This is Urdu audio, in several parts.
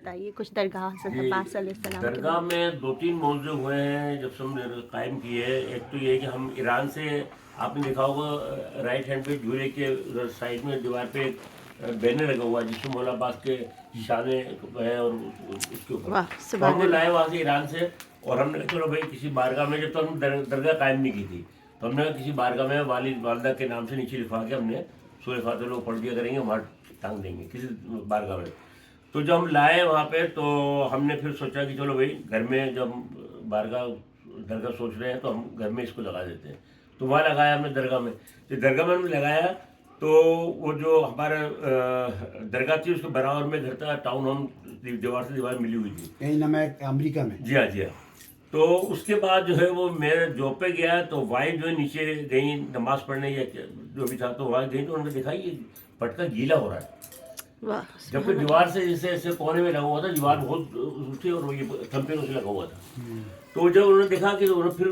بتائیے کچھ درگاہ حضرت جی، عباس علیہ السلام کے درگاہ میں 2-3 موضوع ہوئے ہیں جب سے ہم نے قائم کیے ہیں. ایک تو یہ کہ ہم ایران سے آپ نے دیکھا ہوگا رائٹ ہینڈ پہ جھولے کے سائڈ میں دیوار پہ ایک بینر لگا ہوا ہے جس میں مولا عباس کے شانے ہیں اور اس کے اوپر واہ تو سبحان ہم نے اللہ. لائے وہاں سے ایران سے. اور ہم نے کہا چلو بھائی کسی بارگاہ میں جب تو ہم درگاہ قائم نہیں کی تھی تو ہم نے کہا کسی بارگاہ میں والد والدہ کے نام سے نیچے لکھوا کے ہم نے سورہ فاتحہ لوگ پڑھ دیا کریں گے وہاں ٹانگ دیں گے کسی بارگاہ میں. تو جب ہم لائے وہاں پہ تو ہم نے پھر سوچا کہ چلو بھائی گھر میں جب بارگاہ درگاہ سوچ رہے ہیں تو ہم گھر میں اس کو لگا دیتے ہیں. تو وہاں لگایا ہم نے درگاہ میں. تو درگاہ میں ہم نے لگایا تو وہ جو ہمارا درگاہ تھی اس کے برابر میں گھر تھا ٹاؤن ہوم دیوار سے دیوار ملی ہوئی تھی. یہی نام ہے امریکہ میں. جی ہاں جی ہاں. تو اس کے بعد جو ہے وہ میرے جاب پہ گیا تو وائف جو ہے نیچے گئی نماز پڑھنے یا جو بھی تھا تو وہاں گئی تو انہوں نے دیکھا یہ پٹکا گیلا ہو رہا ہے. واہ جبکہ دیوار سے جیسے ایسے کونے میں لگا ہوا تھا دیوار بہت اونچی اور یہ تھمپے سے لگا ہوا تھا. تو جب انہوں نے دیکھا کہ انہوں نے پھر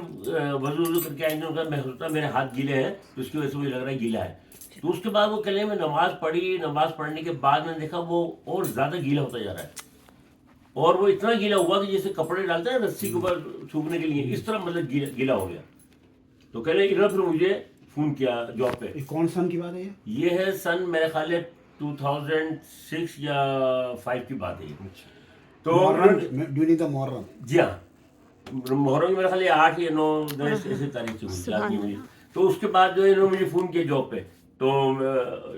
وضو کر کے آئیں گے میں سوچتا میرے ہاتھ گیلے ہیں تو اس کی وجہ سے مجھے لگ رہا ہے گیلا ہے. تو اس کے بعد وہ کہنے میں نماز پڑھی. نماز پڑھنے کے بعد میں نے دیکھا وہ اور زیادہ گیلا ہوتا جا رہا ہے اور وہ اتنا گیلا ہوا کہ جیسے کپڑے ڈالتے ہیں رسی کے اوپر سوکھنے کے لیے اس طرح مطلب گیلا ہو گیا. تو کہنے انہوں نے پھر مجھے فون کیا جاب پہ. یہ کون سن کی بات ہے یہ ہے سن میرے خیال ہے 2006 یا 5 کی بات ہے یہ. تو ڈیورنگ دا محرم. جی ہاں محرم میرے خیال 8 یا 9 ایسے تاریخ سے ہوئی یاد نہیں مجھے. تو اس کے بعد جو ہے انہوں نے مجھے فون کیا جاب پہ. تو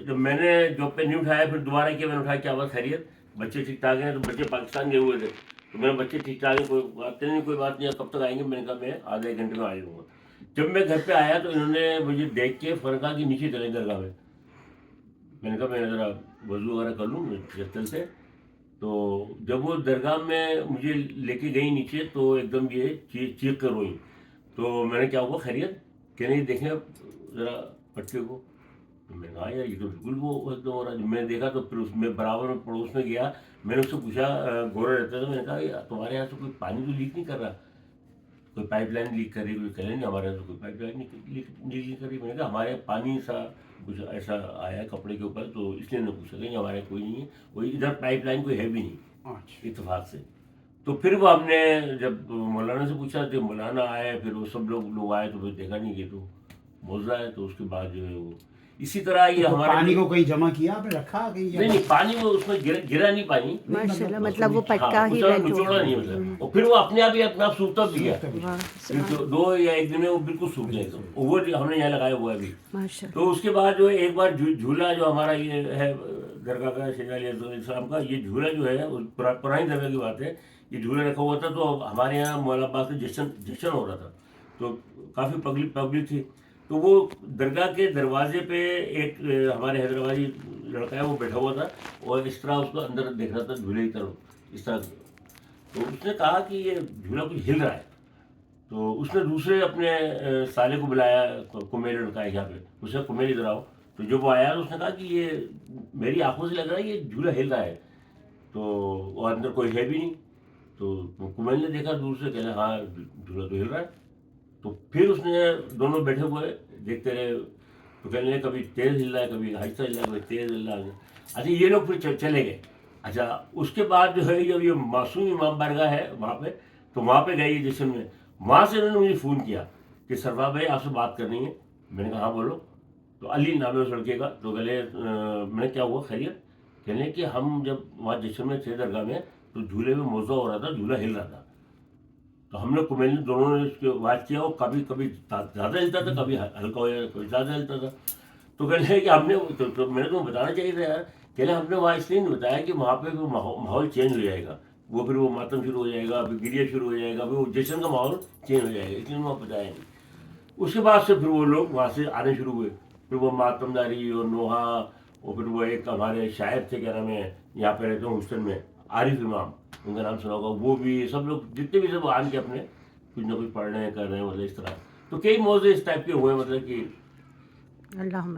جب میں نے جاب پہ نہیں اٹھایا پھر دوبارہ کیا میں نے اٹھایا کیا بات خیریت بچے ٹھیک ٹھاک ہیں. تو بچے پاکستان گئے ہوئے تھے تو میرے بچے ٹھیک ٹھاک ہیں کوئی بات نہیں کب تک آئیں گے. میں نے کہا میں آدھے ایک گھنٹے میں آ جاؤں گا. جب میں گھر پہ آیا تو انہوں نے مجھے دیکھ کے فوراً کہا کہ نیچے چلیں درگاہ میں. میں نے کہا میں ذرا وضو وغیرہ کر لوں چل سے. تو جب وہ درگاہ میں مجھے لے کے گئی نیچے تو ایک دم یہ چیخ کر روئی. تو میں نے کیا ہوا خیریت کہ نہیں دیکھیں ذرا پٹکے کو. تو میں نے کہا یار یہ تو بالکل وہ ایک دم ہو رہا ہے. میں نے دیکھا تو پھر اس میں برابر میں پڑوس میں گیا. میں نے اس سے پوچھا گورا رہتا تھا. میں نے کہا تمہارے یہاں سے کوئی پانی تو لیک نہیں کر رہا کوئی پائپ لائن لیک کر رہی کوئی کہہ نہیں ہمارے یہاں سے کوئی پائپ لائن لیک کر رہی. میں نے کہا ہمارے پانی سا کچھ ایسا آیا ہے کپڑے کے اوپر تو اس لیے نہیں پوچھ سکیں ہمارے کوئی نہیں ہے کوئی ادھر پائپ لائن کوئی ہے بھی نہیں اتفاق سے. تو پھر وہ ہم نے جب مولانا سے پوچھا تو مولانا آئے پھر وہ سب لوگ آئے تو پھر دیکھا نہیں کہ تو موضوع ہے. تو اس کے بعد جو ہے وہ اسی طرح یہ ہمارے پانی کو کہیں جمع کیا آپ نے رکھا نہیں پانی وہ اس میں گرا نہیں پانی ماشاءاللہ مطلب وہ پٹکا ہی نچوڑا نہیں مطلب. اور پھر وہ اپنے آپ ہی اپنا سوکھتا بھی گیا 2 یا 1 دن میں وہ بالکل سوکھ گیا. وہ ہم نے یہاں لگایا ہوا ہے ابھی. تو اس کے بعد جو ایک بار جھولا جو ہمارا یہ ہے درگاہ کا شیخ علیہ السلام کا یہ جھولا جو ہے پرانی درگاہ کی بات ہے. یہ جھولا رکھا ہوا تھا تو ہمارے یہاں مولا عباس کا جشن ہو رہا تھا تو کافی پبلک تھی. تو وہ درگاہ کے دروازے پہ ایک ہمارے حیدرآبادی لڑکا ہے وہ بیٹھا ہوا تھا اور اس طرح اس کو اندر دیکھ رہا تھا جھولے کی طرف اس طرح. تو اس نے کہا کہ یہ جھولا کچھ ہل رہا ہے. تو اس نے دوسرے اپنے سالے کو بلایا کمیل لڑکا ہے یہاں پہ اسے کمیل ادھر آؤ. تو جب وہ آیا تو اس نے کہا کہ یہ میری آنکھوں سے لگ رہا ہے یہ جھولا ہل رہا ہے. تو وہ اندر کوئی ہے بھی نہیں. تو کمیل نے دیکھا دور سے کہنا ہاں جھولا تو ہل رہا ہے. تو پھر اس نے دونوں بیٹھے ہوئے دیکھتے رہے. تو کہنے لگے کبھی تیز ہل رہا ہے کبھی آہستہ ہل رہا ہے کبھی تیز ہل رہا ہے. اچھا یہ لوگ پھر چلے گئے. اچھا اس کے بعد جو ہے جب یہ معصوم امام بارگاہ ہے وہاں پہ تو وہاں پہ گئی جشن میں. وہاں سے انہوں نے مجھے فون کیا کہ سرفراز بھائی آپ سے بات کرنی ہے. میں نے کہا ہاں بولو. تو علی نام ہے اس لڑکے کا. تو کہلے میں نے کیا ہوا خیریت کہنے کہ ہم جب وہاں جشن میں تھے درگاہ میں تو جھولے میں موضوع ہو رہا تھا جھولا ہل رہا تھا. تو ہم نے کمیل دونوں نے اس کے بات کیا وہ کبھی زیادہ ہلتا تھا کبھی ہلکا ہو جاتا کبھی زیادہ ہلتا تھا. تو کہنے لگے کہ ہم نے تو میں نے تمہیں بتانا چاہیے تھا یار. کہنے ہم نے وہاں اس لیے نہیں بتایا کہ وہاں پہ ماحول چینج ہو جائے گا. وہ پھر وہ ماتم شروع ہو جائے گا پھر گریا شروع ہو جائے گا پھر وہ جشن کا ماحول چینج ہو جائے گا اس لیے وہاں بتایا نہیں. اس کے بعد سے پھر وہ لوگ وہاں سے آنے شروع ہوئے. پھر وہ ماتم داری اور نوحہ اور پھر وہ ایک ہمارے شاعر تھے کیا نام ہے یہاں پہ رہتے ہیں ہسٹن میں عارف امام ان کا نام سنا ہوگا. وہ بھی سب لوگ جتنے بھی سب آن کے اپنے کچھ نہ کچھ پڑھ رہے ہیں کر رہے ہیں مطلب اس طرح. تو کئی موضوع اس ٹائپ کے ہوئے مطلب کہ اللہم